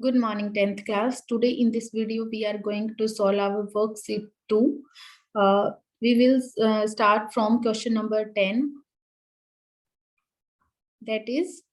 Good morning, 10th class. Today in this video, we are going to solve our worksheet 2. We will start from question number 10. That is,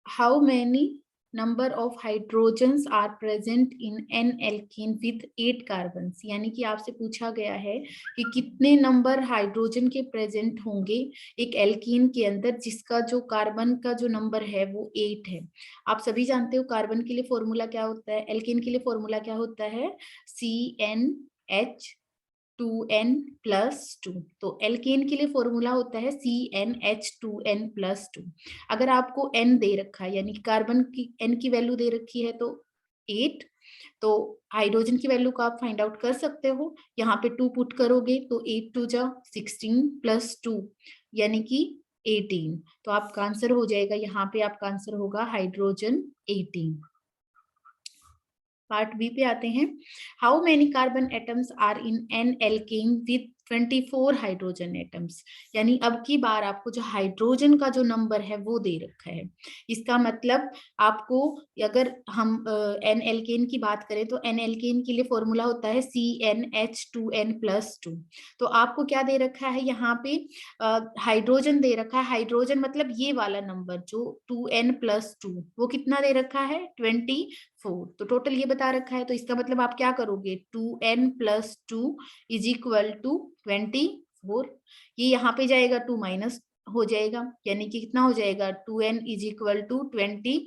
how many number of hydrogens are present in an alkene with 8 carbons? यानी कि आपसे पूछा गया है कि कितने number hydrogen के present होंगे एक एल्कीन के अंदर जिसका जो कार्बन का जो नंबर है वो 8 है। आप सभी जानते हो कार्बन के लिए फॉर्मूला क्या होता है, एल्कीन के लिए फॉर्मूला क्या होता है, CnH2n+2। तो एल्केन के लिए फॉर्मूला होता है CnH2n+2। अगर आपको n दे रखा है यानी कार्बन की n की वैल्यू दे रखी है तो 8, तो हाइड्रोजन की वैल्यू को आप फाइंड आउट कर सकते हो। यहाँ पे 2 पुट करोगे तो 8 2 जा 16 + 2 यानी कि 18। तो आपका आंसर हो जाएगा, यहाँ पे आपका आंसर होगा हाइड्रोजन 18। पार्ट बी पे आते हैं। How many carbon atoms are in an alkane with 24 hydrogen atoms. यानी अब की बार आपको जो हाइड्रोजन का जो नंबर है वो दे रखा है। इसका मतलब आपको अगर हम एन एल्केन की बात करें तो एन एल्केन के लिए फॉर्मूला होता है CnH2n+2। तो आपको क्या दे रखा है, यहाँ पे हाइड्रोजन दे रखा है। हाइड्रोजन मतलब ये वाला नंबर जो 2n+2 वो कितना दे रखा है 24। तो टोटल ये बता रखा है, तो इसका मतलब आप क्या करोगे 2n+2 = 24। ये यहाँ पे जाएगा 2 माइनस हो जाएगा यानी कि कितना हो जाएगा 2n = 22।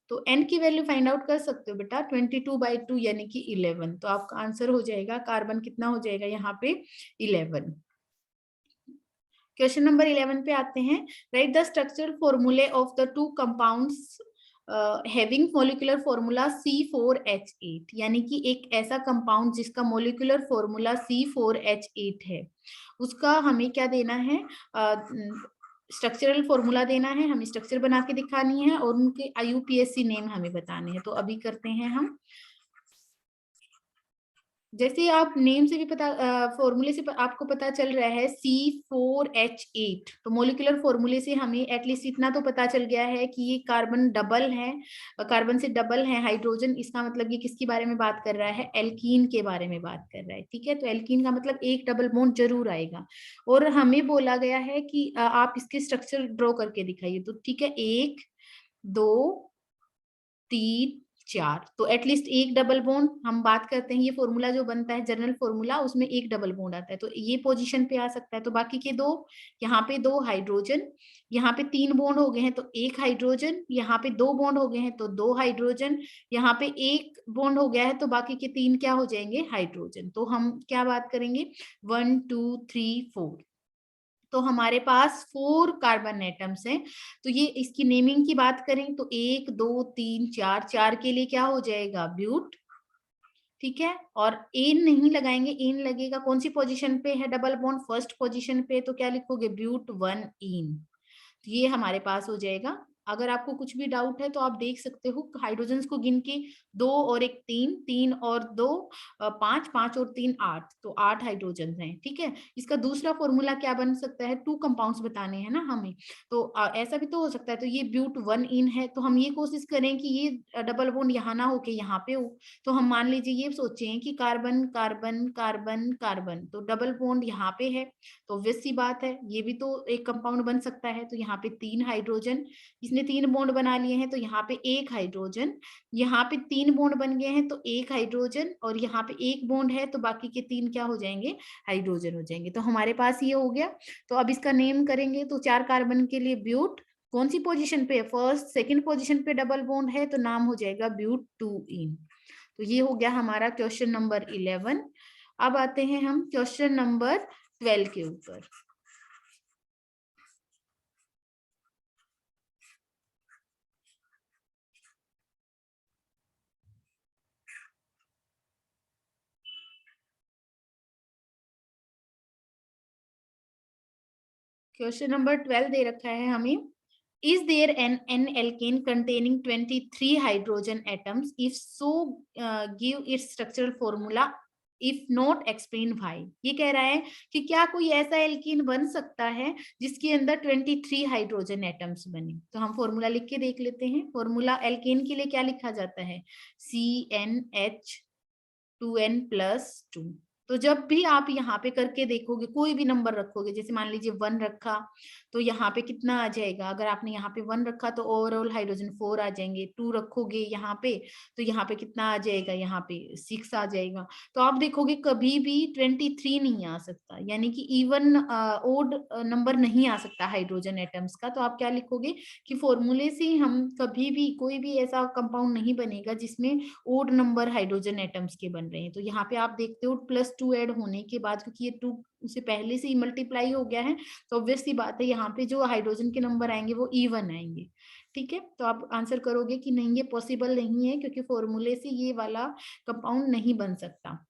तो n की वैल्यू फाइंड आउट कर सकते हो बेटा, 22/2 यानी कि 11। तो आपका आंसर हो जाएगा कार्बन कितना हो जाएगा यहाँ पे 11। क्वेश्चन नंबर 11 पे आते हैं। राइट द स्ट्रक्चरल फॉर्मूले of the 2 compounds having molecular formula C4H8। यानी कि एक ऐसा कंपाउंड जिसका मॉलिक्यूलर फॉर्मूला C4H8 है, उसका हमें क्या देना है, स्ट्रक्चरल फॉर्मूला देना है। हमें स्ट्रक्चर बना के दिखानी है और उनके IUPAC नेम हमें बताने हैं। तो अभी करते हैं हम। जैसे आप नेम से भी पता, फॉर्मूले से आपको पता चल रहा है C4H8, तो मॉलिक्यूलर फॉर्मूले से हमें एटलीस्ट इतना तो पता चल गया है कि ये कार्बन डबल है, कार्बन से डबल है हाइड्रोजन। इसका मतलब ये किसके बारे में बात कर रहा है, एल्कीन के बारे में बात कर रहा है। ठीक है, तो एल्कीन का मतलब एक डबल बॉन्ड जरूर आएगा। और हमें बोला गया है कि आप इसके स्ट्रक्चर ड्रॉ करके दिखाइए। तो ठीक है, 1 2 3 4, तो एटलीस्ट एक डबल बॉन्ड हम बात करते हैं। ये फॉर्मूला जो बनता है जनरल फॉर्मूला, उसमें एक डबल बॉन्ड आता है, तो ये पोजीशन पे आ सकता है। तो बाकी के 2, यहाँ पे 2 हाइड्रोजन, यहाँ पे 3 बॉन्ड हो गए हैं तो 1 हाइड्रोजन, यहाँ पे 2 बॉन्ड हो गए हैं तो 2 हाइड्रोजन, यहाँ पे 1 बॉन्ड हो गया है तो बाकी के 3 क्या हो जाएंगे हाइड्रोजन। तो हम क्या बात करेंगे 1 2 3 4। तो हमारे पास 4 कार्बन एटम्स हैं। तो ये इसकी नेमिंग की बात करें तो 1 2 3 4, 4 के लिए क्या हो जाएगा ब्यूट। ठीक है, और एन नहीं लगाएंगे, एन लगेगा कौन सी पोजीशन पे है डबल बॉन्ड, फर्स्ट पोजीशन पे, तो क्या लिखोगे ब्यूट 1 इन। ये हमारे पास हो जाएगा। अगर आपको कुछ भी डाउट है तो आप देख सकते हो, हाइड्रोजन्स को गिन के 2 और 1 3, 3 और 2 5, 5 और 3 8, तो 8 हाइड्रोजन हैं। ठीक है, इसका दूसरा फॉर्मूला क्या बन सकता है, 2 कंपाउंड्स बताने हैं ना हमें, तो ऐसा भी तो हो सकता है। तो ये ब्यूट 1 इन है, तो हम ये कोशिश करें कि ये डबल बॉन्ड यहाँ ना होके यहाँ पे हो। तो हम मान लीजिए ये सोचें कि कार्बन कार्बन कार्बन कार्बन, तो डबल बॉन्ड यहाँ पे है, तो ऑब्वियस सी बात है ये भी तो एक कंपाउंड बन सकता है। तो यहाँ पे 3 हाइड्रोजन, इसने 3 बॉन्ड बना लिए हैं तो यहाँ पे 1 हाइड्रोजन, यहाँ पे 3 बॉन्ड बन गए हैं तो 1 हाइड्रोजन, और यहाँ पे 1 बॉन्ड है तो बाकी के 3 क्या हो जाएंगे हाइड्रोजन हो जाएंगे। तो हमारे पास ये हो गया। तो अब इसका नेम करेंगे तो 4 कार्बन के लिए ब्यूट कौन सी पोजीशन पे, फर्स्ट सेकंड पोजीशन पे डबल बॉन्ड है, तो नाम हो जाएगा ब्यूट 2 इन। तो ये हो गया हमारा क्वेश्चन नंबर 11। अब आते हैं हम क्वेश्चन नंबर 12 के ऊपर। क्वेश्चन नंबर 12 दे रखा है हमें, is there an alkane containing 23 hydrogen atoms, if so give its structural formula if not explain why. ये कह रहा है कि क्या कोई ऐसा एल्कीन बन सकता है जिसके अंदर 23 हाइड्रोजन एटम्स बने। तो हम फॉर्मूला लिख के देख लेते हैं। फॉर्मूला एल्केन के लिए क्या लिखा जाता है, CnH2n+2। तो जब भी आप यहाँ पे करके देखोगे, कोई भी नंबर रखोगे, जैसे मान लीजिए 1 रखा, तो यहाँ पे कितना आ जाएगा, अगर आपने यहाँ पे 1 रखा तो ओवरऑल हाइड्रोजन 4 आ जाएंगे। 2 रखोगे यहाँ पे तो यहाँ पे कितना आ जाएगा, यहाँ पे 6 आ जाएगा। तो आप देखोगे कभी भी 23 नहीं आ सकता, यानी कि इवन ओड नंबर नहीं आ सकता हाइड्रोजन एटम्स का। तो आप क्या लिखोगे कि फॉर्मूले से हम कभी भी कोई भी ऐसा कंपाउंड नहीं बनेगा जिसमें ओड नंबर हाइड्रोजन एटम्स के बन रहे हैं। तो यहाँ पे आप देखते हो +2 ऐड होने के बाद, क्योंकि ये 2 उसे पहले से ही मल्टीप्लाई हो गया है, तो ऑब्वियस सी बात है यहाँ पे जो हाइड्रोजन के नंबर आएंगे वो इवन आएंगे। ठीक है, तो आप आंसर करोगे कि नहीं, ये पॉसिबल नहीं है, क्योंकि फॉर्मूले से ये वाला कंपाउंड नहीं बन सकता।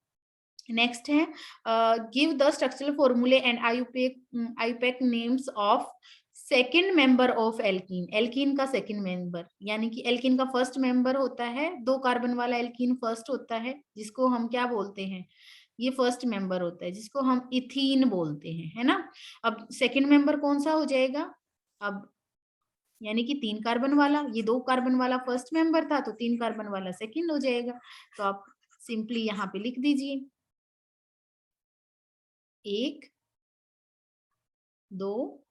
नेक्स्ट है, गिव द स्ट्रक्चरल फॉर्मूले and IUPAC names of second member of alkene. Alkene का सेकेंड मेंबर, यानी कि एल्कीन का फर्स्ट मेंबर होता है, 2 कार्बन वाला एल्कीन फर्स्ट होता है, जिसको हम क्या बोलते हैं, ये फर्स्ट मेंबर होता है, जिसको हम इथीन बोलते हैं, है ना। अब सेकेंड मेंबर कौन सा हो जाएगा, अब यानी कि 3 कार्बन वाला, ये 2 कार्बन वाला फर्स्ट मेंबर था, तो 3 कार्बन वाला सेकेंड हो जाएगा। तो आप सिंपली यहाँ पे लिख दीजिए 1 2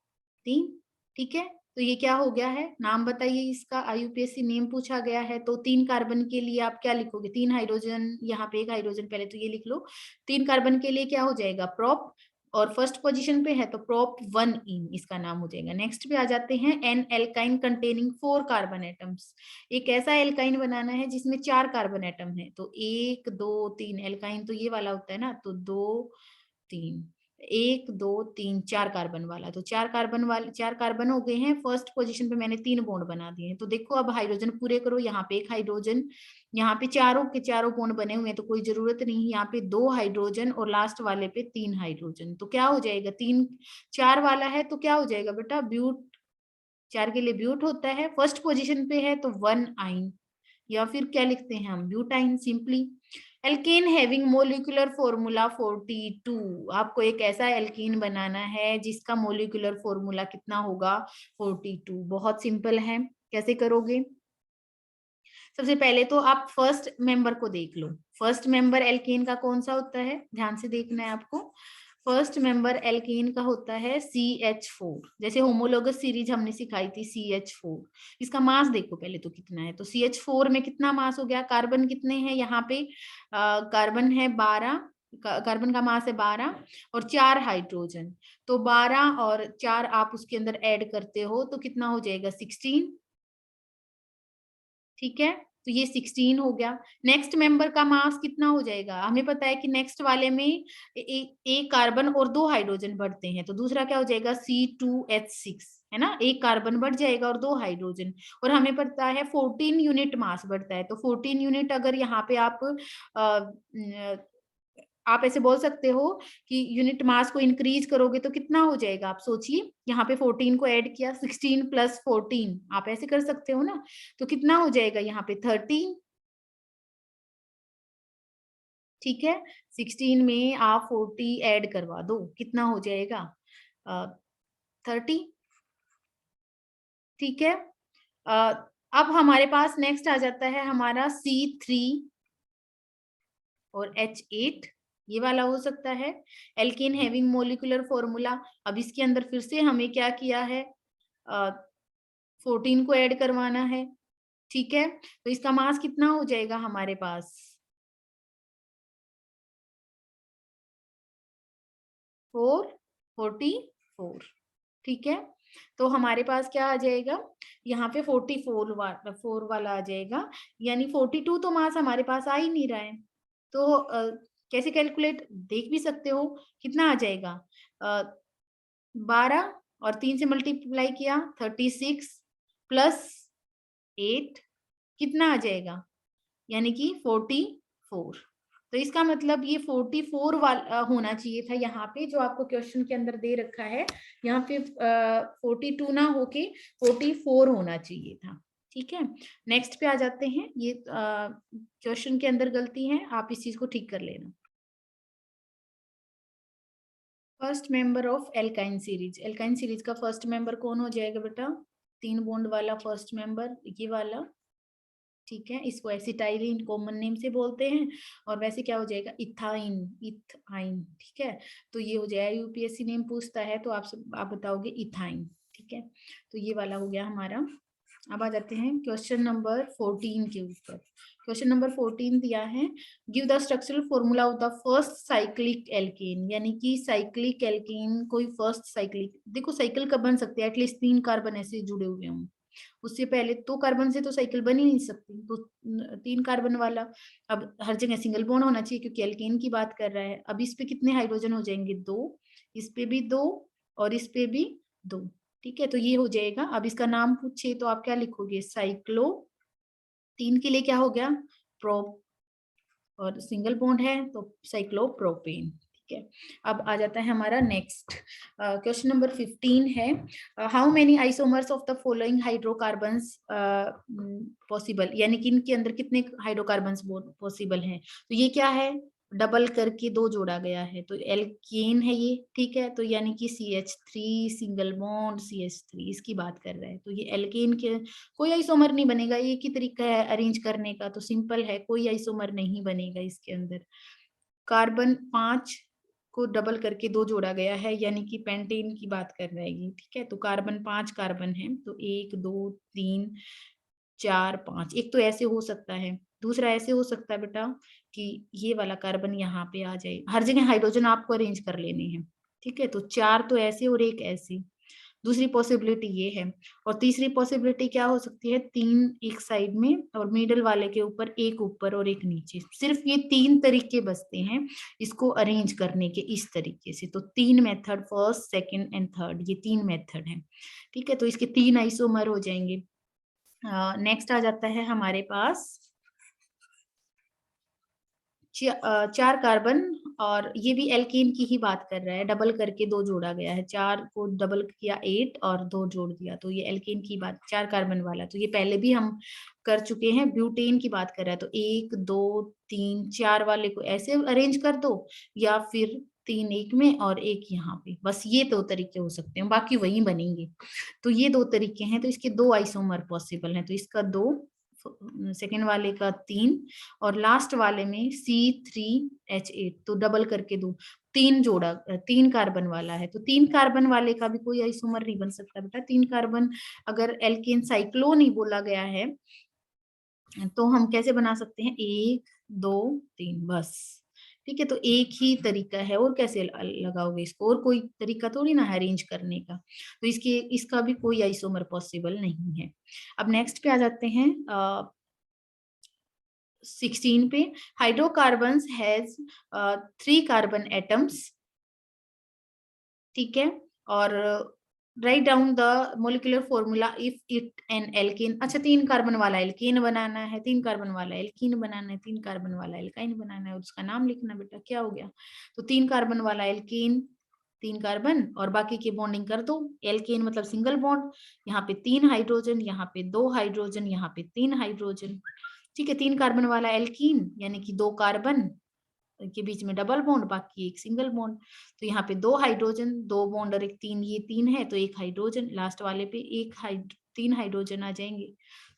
3। ठीक है, तो ये क्या हो गया है, नाम बताइए इसका, आईयूपीएससी नेम पूछा गया है। तो 3 कार्बन के लिए आप क्या लिखोगे, 3 हाइड्रोजन, यहाँ पे 1 हाइड्रोजन, पहले तो ये लिख लो। 3 कार्बन के लिए क्या हो जाएगा, प्रोप, और फर्स्ट पोजीशन पे है तो प्रोप 1 इन इसका नाम हो जाएगा। नेक्स्ट पे आ जाते हैं, an alkyne containing 4 carbon atoms. एक ऐसा एल्काइन बनाना है जिसमें 4 कार्बन एटम है। तो 1 2 3, एल्काइन तो ये वाला होता है ना, तो 2 3, 1 2 3 4 कार्बन वाला, तो 4 कार्बन वाले 4 कार्बन हो गए हैं। फर्स्ट पोजीशन पे मैंने 3 बॉन्ड बना दिए हैं। तो देखो अब हाइड्रोजन पूरे करो, यहाँ पे 1 हाइड्रोजन, यहाँ पे चारों के चारों बॉन्ड बने हुए हैं, तो कोई जरूरत नहीं, यहाँ पे 2 हाइड्रोजन और लास्ट वाले पे 3 हाइड्रोजन। तो क्या हो जाएगा, 3 4 वाला है तो क्या हो जाएगा बेटा, ब्यूट, 4 के लिए ब्यूट होता है, फर्स्ट पोजीशन पे है तो 1 आइन, या फिर क्या लिखते हैं हम, butyne simply. Alkane having molecular formula 42। आपको एक ऐसा एल्कीन बनाना है जिसका मोलिकुलर फॉर्मूला कितना होगा, 42। बहुत सिंपल है, कैसे करोगे, सबसे पहले तो आप फर्स्ट मेंबर को देख लो। फर्स्ट मेंबर एल्केन का कौन सा होता है, ध्यान से देखना है आपको। फर्स्ट मेंबर एल्केन का होता है CH4, जैसे होमोलोगस सीरीज हमने सिखाई थी CH4। इसका मास देखो पहले तो कितना है, तो CH4 में कितना मास हो गया, कार्बन कितने हैं यहाँ पे, कार्बन है 12, कार्बन का मास है 12 और 4 हाइड्रोजन, तो 12 और 4 आप उसके अंदर ऐड करते हो तो कितना हो जाएगा, 16। ठीक है, तो ये 16 हो गया। नेक्स्ट मेंबर का मास कितना हो जाएगा, हमें पता है कि नेक्स्ट वाले में एक कार्बन और 2 हाइड्रोजन बढ़ते हैं, तो दूसरा क्या हो जाएगा, C2H6, है ना, एक कार्बन बढ़ जाएगा और 2 हाइड्रोजन। और हमें पता है 14 यूनिट मास बढ़ता है, तो 14 यूनिट अगर यहाँ पे आप ऐसे बोल सकते हो कि यूनिट मास को इंक्रीज करोगे तो कितना हो जाएगा, आप सोचिए, यहाँ पे 14 को ऐड किया, 16 + 14, आप ऐसे कर सकते हो ना, तो कितना हो जाएगा यहाँ पे 13। ठीक है, 16 में आप 40 ऐड करवा दो, कितना हो जाएगा, 30। ठीक है, अ, अब हमारे पास नेक्स्ट आ जाता है हमारा C3 और H8, ये वाला हो सकता है एल्केन हैविंग मोलिकुलर फॉर्मूला। अब इसके अंदर फिर से हमें क्या किया है, 14 को ऐड करवाना है। ठीक है, तो इसका मास कितना हो जाएगा हमारे पास, 444। ठीक है, तो हमारे पास क्या आ जाएगा, यहाँ पे 4 वाला आ जाएगा, यानी 42 तो मास हमारे पास आ ही नहीं रहा है। तो कैसे कैलकुलेट, देख भी सकते हो कितना आ जाएगा, 12 और 3 से मल्टीप्लाई किया 36 +8 कितना आ जाएगा, यानी कि 44। तो इसका मतलब ये 44 वाला होना चाहिए था यहाँ पे, जो आपको क्वेश्चन के अंदर दे रखा है, यहाँ पे 42 ना होके 44 होना चाहिए था। ठीक है, नेक्स्ट पे आ जाते हैं, ये क्वेश्चन के अंदर गलती है, आप इस चीज को ठीक कर लेना। First member of alkyne series, alkyne series का फर्स्ट मेंबर कौन हो जाएगा बेटा? 3 बॉन्ड वाला फर्स्ट मेंबर, ये वाला, ठीक है। इसको एसिटाइलिन कॉमन नेम से बोलते हैं, और वैसे क्या हो जाएगा? इथाइन, इथाइन, ठीक है। तो ये हो जाएगा, यूपीएससी नेम पूछता है तो आप बताओगे इथाइन, ठीक है। तो ये वाला हो गया हमारा। अब आ जाते हैं क्वेश्चन नंबर 14 के ऊपर। क्वेश्चन नंबर 14 दिया है, give the structural formula of the first cyclic alkane, यानी कि साइक्लिक एल्केन कोई फर्स्ट साइक्लिक, देखो साइकिल कब बन सकते हैं? एटलीस्ट 3 कार्बन ऐसे जुड़े हुए हों, उससे पहले 2 कार्बन से तो साइकिल बन ही नहीं सकती, तो 3 कार्बन वाला। अब हर जगह सिंगल बॉन्ड होना चाहिए क्योंकि एल्केन की बात कर रहा है। अब इस पे कितने हाइड्रोजन हो जाएंगे? 2, इस पे भी 2 और इस पे भी 2, ठीक है। तो ये हो जाएगा। अब इसका नाम पूछे तो आप क्या लिखोगे? साइक्लो, 3 के लिए क्या हो गया? प्रो, और सिंगल बॉन्ड है तो साइक्लोप्रोपेन, ठीक है। अब आ जाता है हमारा नेक्स्ट क्वेश्चन नंबर 15 है, how many isomers of the following hydrocarbons possible, यानी कि इनके अंदर कितने हाइड्रोकार्बन्स पॉसिबल हैं? तो ये क्या है? डबल करके 2 जोड़ा गया है, तो एल्केन है ये, ठीक है। तो यानी कि CH3 सिंगल बॉन्ड CH3, इसकी बात कर रहा है। तो ये एल्केन के कोई आइसोमर नहीं बनेगा, एक ही तरीका है अरेंज करने का, तो सिंपल है, कोई आइसोमर नहीं बनेगा इसके अंदर। कार्बन 5 को डबल करके 2 जोड़ा गया है, यानी कि पेंटेन की बात कर रहा है ये, ठीक है। तो कार्बन 5 कार्बन है, तो 1 2 3 4 5, एक तो ऐसे हो सकता है, दूसरा ऐसे हो सकता है बेटा कि ये वाला कार्बन यहाँ पे आ जाए। हर जगह हाइड्रोजन आपको अरेंज कर लेने हैं, ठीक है। तो 4 तो ऐसे और एक ऐसे, दूसरी पॉसिबिलिटी ये है। और तीसरी पॉसिबिलिटी क्या हो सकती है? 3 एक साइड में और मिडल वाले के ऊपर और एक नीचे। सिर्फ ये 3 तरीके बचते हैं इसको अरेंज करने के, इस तरीके से। तो 3 method, first second and third, ये 3 मेथड है, ठीक है। तो इसके 3 आइसोमर हो जाएंगे। नेक्स्ट आ जाता है हमारे पास 4 कार्बन, और ये भी एल्केन की ही बात कर रहा है, डबल करके 2 जोड़ा गया है, 4 को डबल किया 8 और 2 जोड़ दिया, तो ये एल्केन की बात, 4 कार्बन वाला। तो ये पहले भी हम कर चुके हैं, ब्यूटेन की बात कर रहा है। तो 1 2 3 4 वाले को ऐसे अरेंज कर दो, या फिर 3 एक में और एक यहाँ पे, बस ये 2 तरीके हो सकते हैं, बाकी वही बनेंगे। तो ये 2 तरीके हैं, तो इसके 2 आइसोमर पॉसिबल हैं। तो इसका 2, सेकेंड वाले का 3, और लास्ट वाले में C3H8, तो डबल करके 2, 3 जोड़ा, 3 कार्बन वाला है। तो 3 कार्बन वाले का भी कोई आइसोमर नहीं बन सकता बेटा। 3 कार्बन अगर एल्केन साइक्लोन ही बोला गया है तो हम कैसे बना सकते हैं? 1 2 3, बस, ठीक है। तो एक ही तरीका है, और कैसे लगाओगे इसको? और कोई तरीका थोड़ी ना है अरेंज करने का। तो इसका भी कोई आइसोमर पॉसिबल नहीं है। अब नेक्स्ट पे आ जाते हैं 16 पे, हाइड्रोकार्बन्स हैज 3 कार्बन एटम्स, ठीक है। और write down the molecular formula if it an alkane, अच्छा 3 कार्बन वाला एल्केन बनाना है, 3 कार्बन वाला एल्कीन बनाना है, 3 कार्बन वाला एल्काइन बनाना है, और उसका नाम लिखना बेटा, क्या हो गया? तो 3 कार्बन वाला एल्केन, 3 कार्बन और बाकी की बॉन्डिंग कर दो। एल्केन मतलब सिंगल बॉन्ड, यहाँ पे 3 हाइड्रोजन, यहाँ पे 2 हाइड्रोजन, यहाँ पे 3 हाइड्रोजन, ठीक है। 3 कार्बन वाला एल्कीन यानी कि 2 कार्बन के बीच में डबल बॉन्ड, बाकी एक सिंगल बॉन्ड। तो यहाँ पे 2 हाइड्रोजन, 2 बॉन्ड और एक 3, ये 3 है, तो एक हाइड्रोजन, लास्ट वाले पे 3 हाइड्रोजन आ जाएंगे,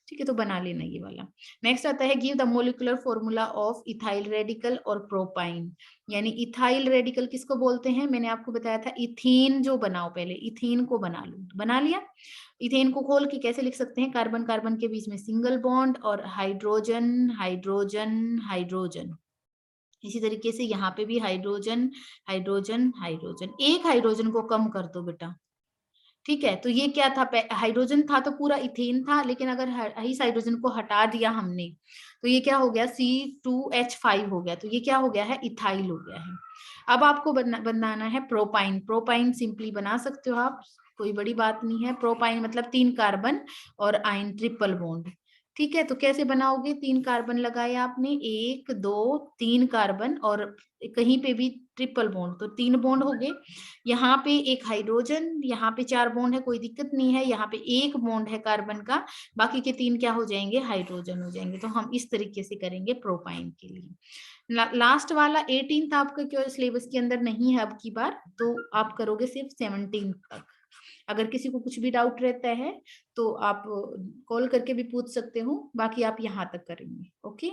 ठीक है। तो बना लेना ये वाला। नेक्स्ट आता है, give the molecular formula of ethyl radical और प्रोपाइन, यानी इथाइल रेडिकल किसको बोलते हैं? मैंने आपको बताया था इथेन जो बनाओ, पहले इथेन को बना लो, बना लिया। इथेन को खोल के कैसे लिख सकते हैं? कार्बन कार्बन के बीच में सिंगल बॉन्ड और हाइड्रोजन हाइड्रोजन हाइड्रोजन। इसी तरीके से यहाँ पे भी हाइड्रोजन हाइड्रोजन हाइड्रोजन, एक हाइड्रोजन को कम कर दो बेटा, ठीक है। तो ये क्या था? हाइड्रोजन था तो पूरा इथेन था, लेकिन अगर इस हाइड्रोजन को हटा दिया हमने तो ये क्या हो गया? C2H5 हो गया, तो ये क्या हो गया है? इथाइल हो गया है। अब आपको बनाना है प्रोपाइन। प्रोपाइन सिंपली बना सकते हो आप, कोई बड़ी बात नहीं है। प्रोपाइन मतलब 3 कार्बन और आयन ट्रिपल बॉन्ड, ठीक है, तो कैसे बनाओगे? 3 कार्बन लगाए आपने, 1, 2, 3 कार्बन और कहीं पे भी ट्रिपल बॉन्ड, तो 3 बॉन्ड हो गए। यहाँ पे एक हाइड्रोजन, यहाँ पे 4 बॉन्ड है, कोई दिक्कत नहीं है। यहाँ पे 1 बॉन्ड है कार्बन का, बाकी के 3 क्या हो जाएंगे? हाइड्रोजन हो जाएंगे। तो हम इस तरीके से करेंगे प्रोपाइन के लिए। लास्ट वाला 18 आपका क्यों सिलेबस के अंदर नहीं है अब की बार, तो आप करोगे सिर्फ 17 तक। अगर किसी को कुछ भी डाउट रहता है तो आप कॉल करके भी पूछ सकते हो, बाकी आप यहाँ तक करेंगे। ओके।